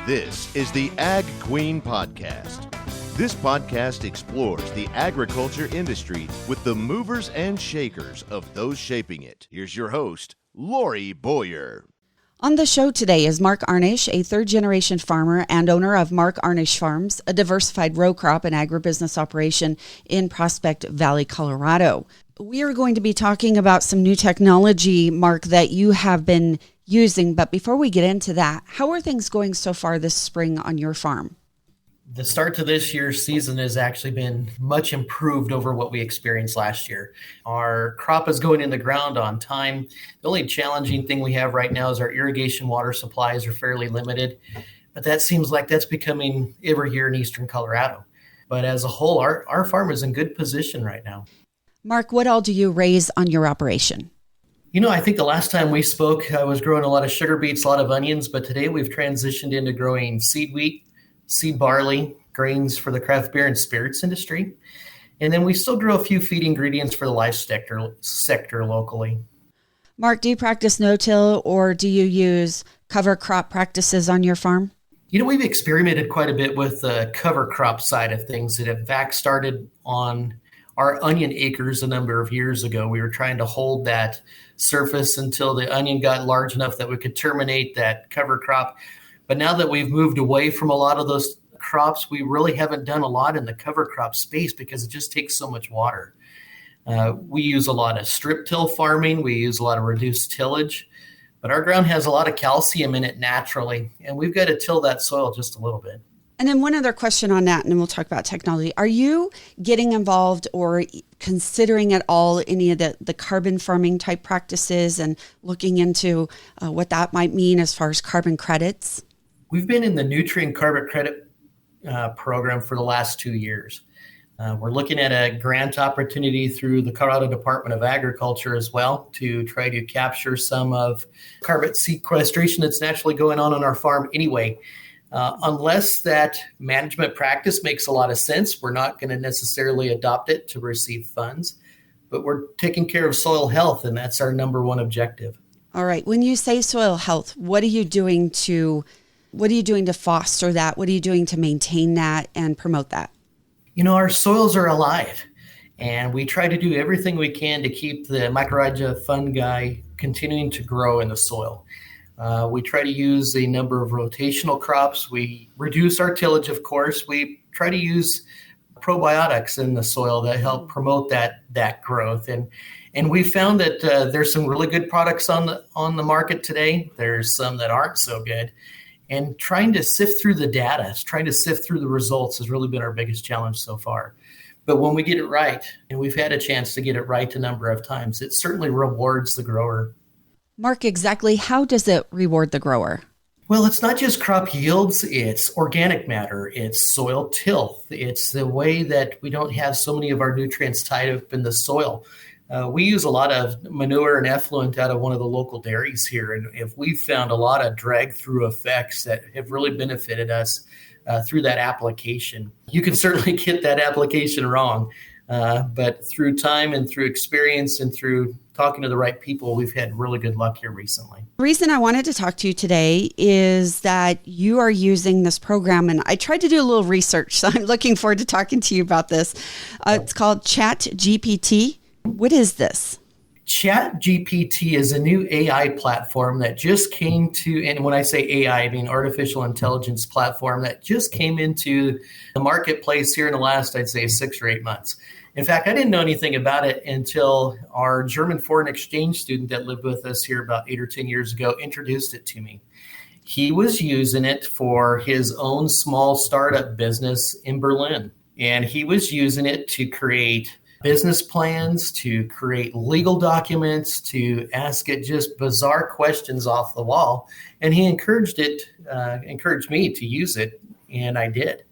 This is the Ag Queen Podcast. This podcast explores the agriculture industry with the movers and shakers of those shaping it. Here's your host, Lori Boyer. On the show today is Marc Arnusch, a third-generation farmer and owner of Marc Arnusch Farms, a diversified row crop and agribusiness operation in Prospect Valley, Colorado. We are going to be talking about some new technology, Marc, that you have been using. But before we get into that, how are things going so far this spring on your farm? The start to this year's season has actually been much improved over what we experienced last year. Our crop is going in the ground on time. The only challenging thing we have right now is our irrigation water supplies are fairly limited, but that seems like that's becoming every year in eastern Colorado. But as a whole, our farm is in good position right now. Marc, what all do you raise on your operation? You know, I think the last time we spoke, I was growing a lot of sugar beets, a lot of onions, but today we've transitioned into growing seed wheat, seed barley, grains for the craft beer and spirits industry. And then we still grow a few feed ingredients for the livestock sector locally. Marc, do you practice no-till or do you use cover crop practices on your farm? You know, we've experimented quite a bit with the cover crop side of things. That in fact started on our onion acres a number of years ago. We were trying to hold that surface until the onion got large enough that we could terminate that cover crop. But now that we've moved away from a lot of those crops, we really haven't done a lot in the cover crop space because it just takes so much water. We use a lot of strip till farming. We use a lot of reduced tillage, but our ground has a lot of calcium in it naturally, and we've got to till that soil just a little bit. And then one other question on that, and then we'll talk about technology. Are you getting involved or considering at all any of the carbon farming type practices and looking into what that might mean as far as carbon credits? We've been in the nutrient carbon credit program for the last 2 years. We're looking at a grant opportunity through the Colorado Department of Agriculture as well to try to capture some of carbon sequestration that's naturally going on our farm anyway. Unless that management practice makes a lot of sense, we're not going to necessarily adopt it to receive funds, but we're taking care of soil health, and that's our number one objective. All right. When you say soil health, what are you doing to foster that? What are you doing to maintain that and promote that? You know, our soils are alive, and we try to do everything we can to keep the mycorrhiza fungi continuing to grow in the soil. We try to use a number of rotational crops. We reduce our tillage, of course. We try to use probiotics in the soil that help promote that growth. And we found that there's some really good products on the market today. There's some that aren't so good. And trying to sift through the data, trying to sift through the results has really been our biggest challenge so far. But when we get it right, and we've had a chance to get it right a number of times, it certainly rewards the grower. Marc, exactly how does it reward the grower? Well, it's not just crop yields, it's organic matter, it's soil tilth, it's the way that we don't have so many of our nutrients tied up in the soil. We use a lot of manure and effluent out of one of the local dairies here, and if we've found a lot of drag-through effects that have really benefited us through that application. You can certainly get that application wrong, but through time and through experience and through talking to the right people, we've had really good luck here recently. The reason I wanted to talk to you today is that you are using this program, and I tried to do a little research, so I'm looking forward to talking to you about this. It's called ChatGPT. What is this? ChatGPT is a new AI platform that just came to, and when I say AI, I mean artificial intelligence platform that just came into the marketplace here in the last, I'd say, 6 or 8 months. In fact, I didn't know anything about it until our German foreign exchange student that lived with us here about 8 or 10 years ago introduced it to me. He was using it for his own small startup business in Berlin, and he was using it to create business plans, to create legal documents, to ask it just bizarre questions off the wall. And he encouraged me to use it, and I did.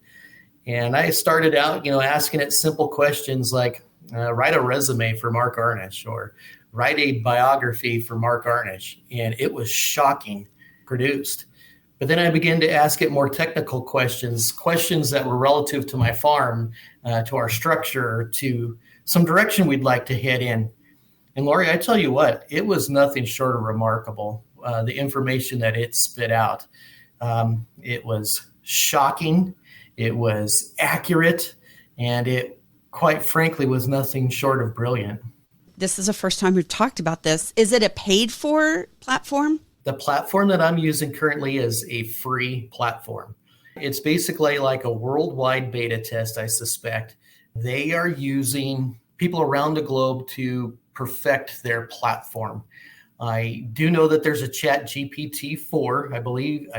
And I started out, asking it simple questions like, write a resume for Marc Arnusch or write a biography for Marc Arnusch. And it was shocking produced. But then I began to ask it more technical questions that were relative to my farm, to our structure, to some direction we'd like to head in. And Lori, I tell you what, it was nothing short of remarkable, the information that it spit out. It was shocking. It was accurate. And it, quite frankly, was nothing short of brilliant. This is the first time we've talked about this. Is it a paid for platform? The platform that I'm using currently is a free platform. It's basically like a worldwide beta test, I suspect. They are using people around the globe to perfect their platform. I do know that there's a ChatGPT 4. I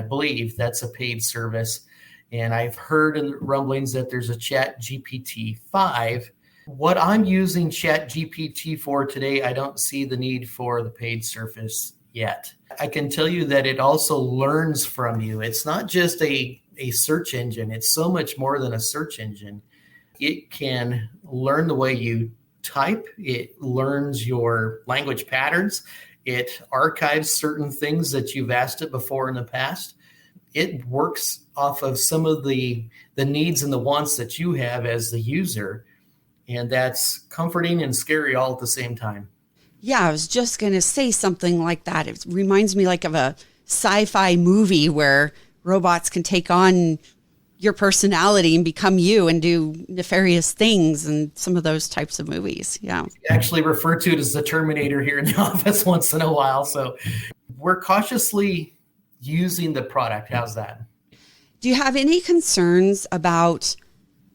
believe that's a paid service. And I've heard in rumblings that there's a ChatGPT 5. What I'm using ChatGPT for today, I don't see the need for the paid service yet. I can tell you that it also learns from you. It's not just a search engine. It's so much more than a search engine. It can learn the way you type. It learns your language patterns. It archives certain things that you've asked it before in the past. It works off of some of the needs and the wants that you have as the user. And that's comforting and scary all at the same time. Yeah, I was just going to say something like that. It reminds me like of a sci-fi movie where robots can take on your personality and become you and do nefarious things, and some of those types of movies. Yeah. We actually refer to it as the Terminator here in the office once in a while. So we're cautiously using the product. How's that? Do you have any concerns about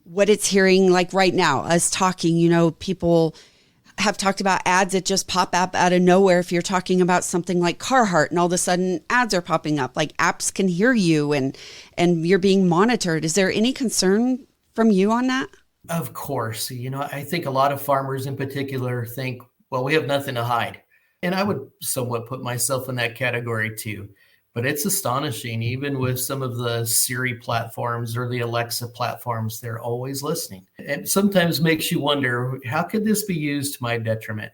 what it's hearing like right now, us talking, people have talked about ads that just pop up out of nowhere. If you're talking about something like Carhartt and all of a sudden ads are popping up, like apps can hear you and you're being monitored. Is there any concern from you on that? Of course. I think a lot of farmers in particular think, well, we have nothing to hide. And I would somewhat put myself in that category too. But it's astonishing, even with some of the Siri platforms or the Alexa platforms, they're always listening. And sometimes makes you wonder, how could this be used to my detriment?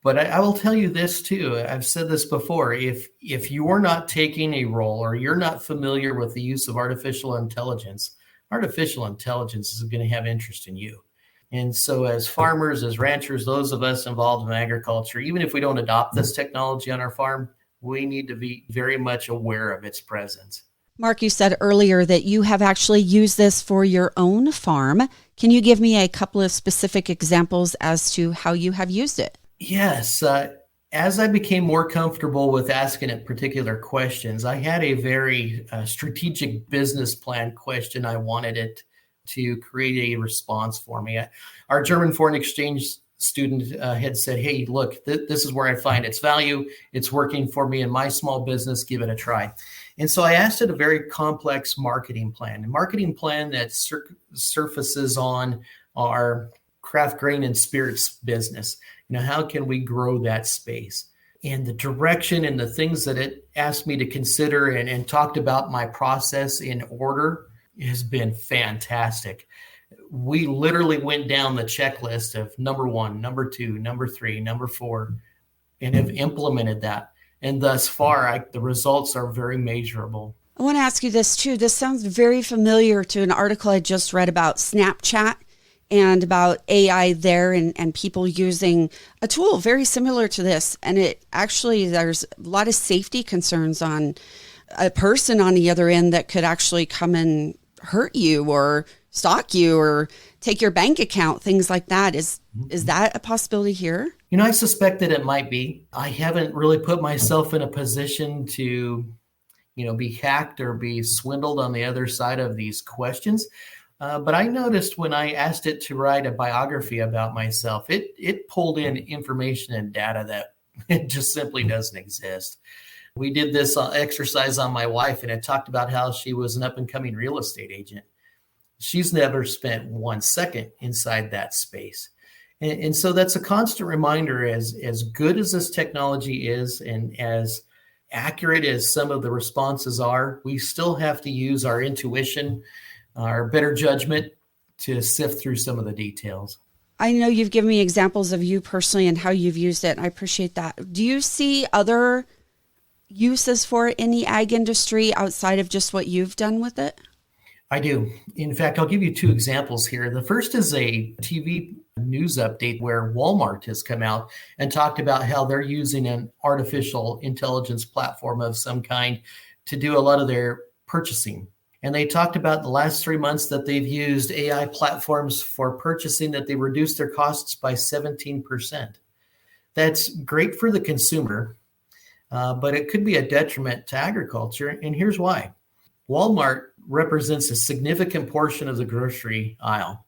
But I will tell you this too. I've said this before. If you're not taking a role or you're not familiar with the use of artificial intelligence is going to have interest in you. And so as farmers, as ranchers, those of us involved in agriculture, even if we don't adopt this technology on our farm, we need to be very much aware of its presence. Mark, you said earlier that you have actually used this for your own farm. Can you give me a couple of specific examples as to how you have used it? Yes. As I became more comfortable with asking it particular questions, I had a very strategic business plan question. I wanted it to create a response for me. Our German foreign exchange student had said, hey, look, this is where I find its value. It's working for me in my small business. Give it a try. And so I asked it a very complex marketing plan that surfaces on our craft grain and spirits business. How can we grow that space? And the direction and the things that it asked me to consider and talked about my process in order has been fantastic. We literally went down the checklist of number 1, number 2, number 3, number 4, and have implemented that. And thus far, the results are very measurable. I want to ask you this too. This sounds very familiar to an article I just read about Snapchat and about AI there and people using a tool very similar to this. And there's a lot of safety concerns on a person on the other end that could actually come and hurt you or stalk you or take your bank account, things like that. Is that a possibility here? I suspect that it might be. I haven't really put myself in a position to, be hacked or be swindled on the other side of these questions. But I noticed when I asked it to write a biography about myself, it pulled in information and data that it just simply doesn't exist. We did this exercise on my wife, and it talked about how she was an up-and-coming real estate agent. She's never spent 1 second inside that space. And so that's a constant reminder, as good as this technology is and as accurate as some of the responses are, we still have to use our intuition, our better judgment to sift through some of the details. I know you've given me examples of you personally and how you've used it. And I appreciate that. Do you see other uses for it in the ag industry outside of just what you've done with it? I do. In fact, I'll give you 2 examples here. The first is a TV news update where Walmart has come out and talked about how they're using an artificial intelligence platform of some kind to do a lot of their purchasing. And they talked about the last 3 months that they've used AI platforms for purchasing, that they reduced their costs by 17%. That's great for the consumer, but it could be a detriment to agriculture. And here's why. Walmart represents a significant portion of the grocery aisle.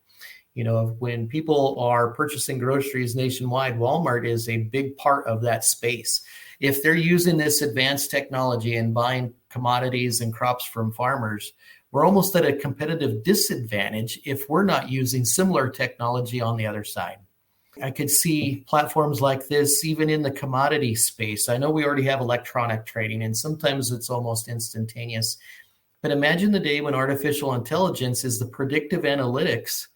When people are purchasing groceries nationwide, Walmart is a big part of that space. If they're using this advanced technology and buying commodities and crops from farmers, we're almost at a competitive disadvantage if we're not using similar technology on the other side. I could see platforms like this even in the commodity space. I know we already have electronic trading, and sometimes it's almost instantaneous. But imagine the day when artificial intelligence is the predictive analytics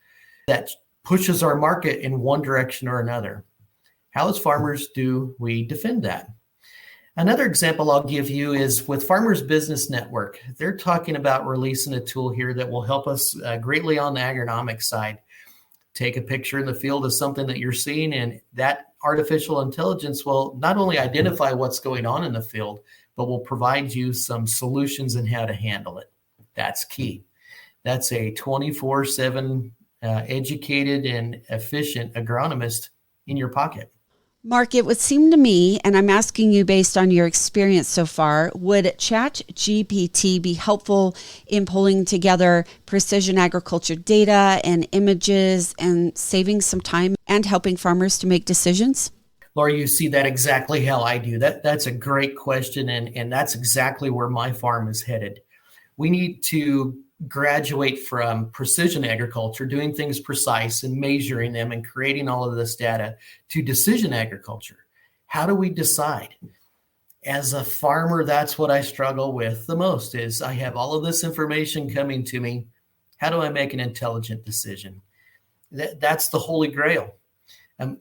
that pushes our market in one direction or another. How, as farmers, do we defend that? Another example I'll give you is with Farmers Business Network. They're talking about releasing a tool here that will help us greatly on the agronomic side. Take a picture in the field of something that you're seeing, and that artificial intelligence will not only identify what's going on in the field, but will provide you some solutions in how to handle it. That's key. That's a 24/7 educated and efficient agronomist in your pocket. Mark, it would seem to me, and I'm asking you based on your experience so far, would ChatGPT be helpful in pulling together precision agriculture data and images and saving some time and helping farmers to make decisions? Laura, you see that exactly how I do. That's a great question, and that's exactly where my farm is headed. We need to graduate from precision agriculture, doing things precise and measuring them and creating all of this data, to decision agriculture. How do we decide? As a farmer, that's what I struggle with the most, is I have all of this information coming to me. How do I make an intelligent decision? That's the holy grail.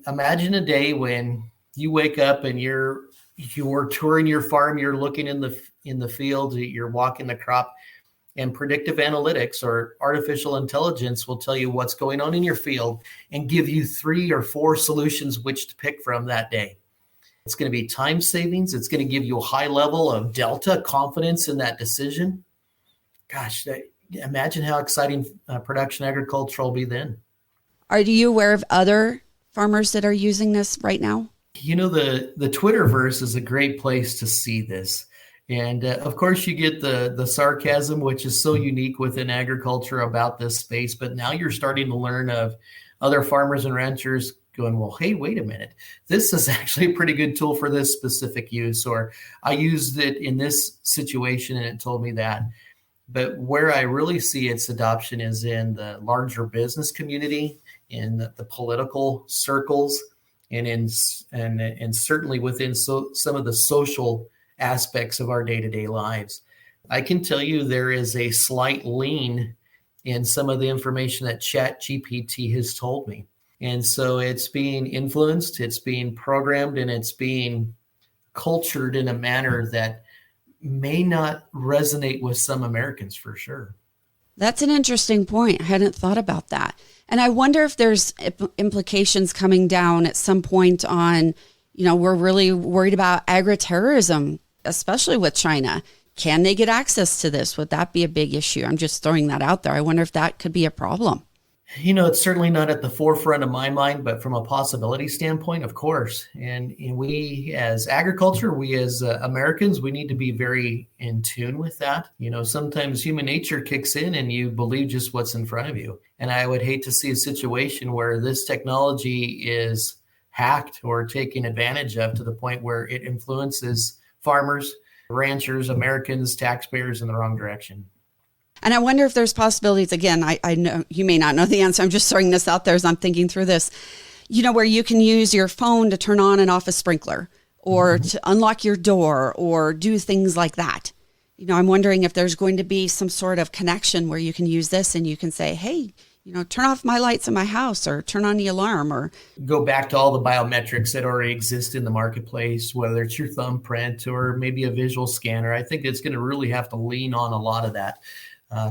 Imagine a day when you wake up and you're touring your farm, you're looking in the field, you're walking the crop, and predictive analytics or artificial intelligence will tell you what's going on in your field and give you 3 or 4 solutions which to pick from that day. It's going to be time savings. It's going to give you a high level of delta confidence in that decision. Gosh, imagine how exciting production agriculture will be then. Are you aware of other farmers that are using this right now? The Twitterverse is a great place to see this. And of course, you get the sarcasm, which is so unique within agriculture about this space. But now you're starting to learn of other farmers and ranchers going, well, hey, wait a minute. This is actually a pretty good tool for this specific use. Or I used it in this situation and it told me that. But where I really see its adoption is in the larger business community, in the political circles, and certainly within some of the social aspects of our day-to-day lives. I can tell you there is a slight lean in some of the information that ChatGPT has told me. And so it's being influenced, it's being programmed, and it's being cultured in a manner that may not resonate with some Americans for sure. That's an interesting point. I hadn't thought about that. And I wonder if there's implications coming down at some point on, we're really worried about agri-terrorism, especially with China. Can they get access to this? Would that be a big issue? I'm just throwing that out there. I wonder if that could be a problem. It's certainly not at the forefront of my mind, but from a possibility standpoint, of course. And we as agriculture, we as Americans, we need to be very in tune with that. Sometimes human nature kicks in and you believe just what's in front of you. And I would hate to see a situation where this technology is hacked or taken advantage of to the point where it influences farmers, ranchers, Americans, taxpayers in the wrong direction. And I wonder if there's possibilities, again, I know you may not know the answer. I'm just throwing this out there as I'm thinking through this, where you can use your phone to turn on and off a sprinkler or to unlock your door or do things like that. I'm wondering if there's going to be some sort of connection where you can use this and you can say, hey, turn off my lights in my house or turn on the alarm, or go back to all the biometrics that already exist in the marketplace, whether it's your thumbprint or maybe a visual scanner. I think it's going to really have to lean on a lot of that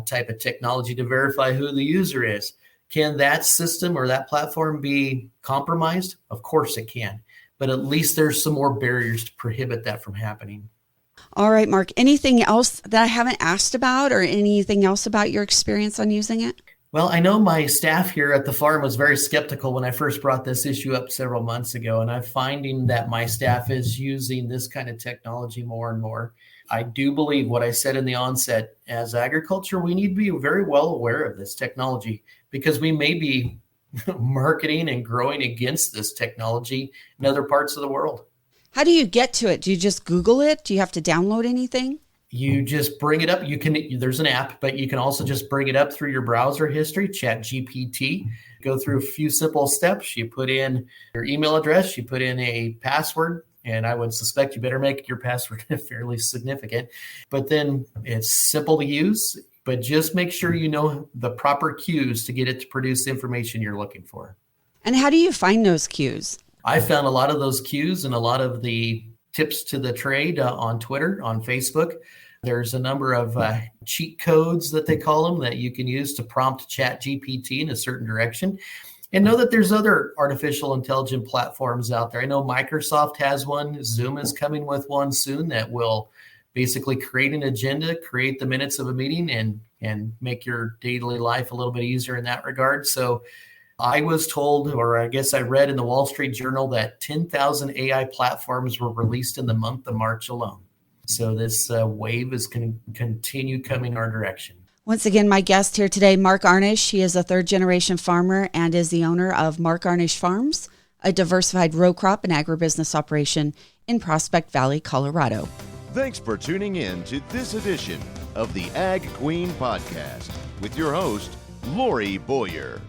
type of technology to verify who the user is. Can that system or that platform be compromised? Of course it can, but at least there's some more barriers to prohibit that from happening. All right, Mark, anything else that I haven't asked about or anything else about your experience on using it? Well, I know my staff here at the farm was very skeptical when I first brought this issue up several months ago, and I'm finding that my staff is using this kind of technology more and more. I do believe what I said in the onset, as agriculture, we need to be very well aware of this technology because we may be marketing and growing against this technology in other parts of the world. How do you get to it? Do you just Google it? Do you have to download anything? You just bring it up. There's an app, but you can also just bring it up through your browser history, ChatGPT. Go through a few simple steps. You put in your email address, you put in a password, and I would suspect you better make your password fairly significant. But then it's simple to use, but just make sure you know the proper cues to get it to produce the information you're looking for. And how do you find those cues? I found a lot of those cues and a lot of the tips to the trade on Twitter, on Facebook. There's a number of cheat codes that they call them that you can use to prompt ChatGPT in a certain direction. And know that there's other artificial intelligence platforms out there. I know Microsoft has one. Zoom is coming with one soon that will basically create an agenda, create the minutes of a meeting, and make your daily life a little bit easier in that regard. So I was told, or I guess I read in the Wall Street Journal, that 10,000 AI platforms were released in the month of March alone. So this wave is going to continue coming our direction. Once again, my guest here today, Marc Arnusch. He is a third-generation farmer and is the owner of Marc Arnusch Farms, a diversified row crop and agribusiness operation in Prospect Valley, Colorado. Thanks for tuning in to this edition of the Ag Queen Podcast with your host, Lori Boyer.